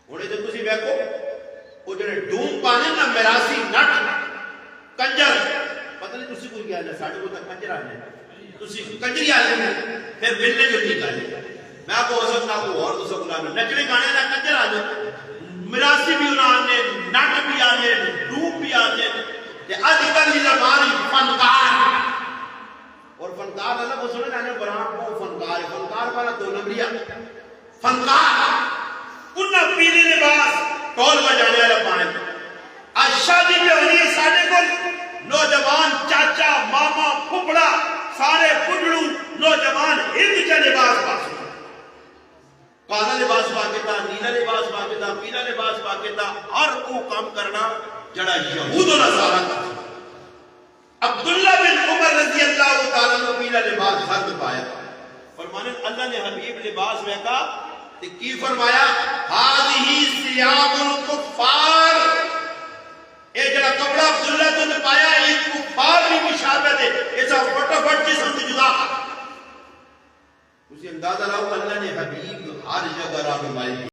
ہوں یہ تھی ویکو وہ جڑے ڈوم پانے نا میراسی نٹ کنجر پتہ نہیں تسی کوئی کیا ساڈے کو تک کنجر آنے تسی کنجری آنے پھر ملنے جو نہیں گانے میں آپ کو ہو سکتا کو اور دوسرا کو لانا نچڑے گانے نا کنجر آنے میراسی بھی انہاں آنے نٹ بھی آنے ڈوم بھی آنے آج کل یہ زمانی فنکار اور فنکار اللہ کو سنے نا بران کو فنکار والا دو نمبریا فنکار انہاں پیلی لباس ٹول بجانے والا پانے آج شادی پہ ہونی ہے ساڑھے کو نوجوان چاچا ماما پھپڑا سارے پڑھڑو نوجوان ایک جا لباس پاسو کالا لباس پاکتا نیلا لباس پاکتا پیلا لباس پاکتا ہر کو کام کرنا جڑا یہود و نصارہ کا عبداللہ بن عمر رضی اللہ تعالیٰ نے پیلا لباس حد پایا فرمانے اللہ نے حبیب لباس میں کہا کہ کی فرمایا ہذہی ثیاب الکفار اے جڑا کپڑا عبداللہ تو نے پایا ایک کفار بھی مشابہت ہے ایسا فٹافٹ جسم سے جدا اسی اندازہ لاؤ اللہ نے حبیب ہر جگہ رہنمائی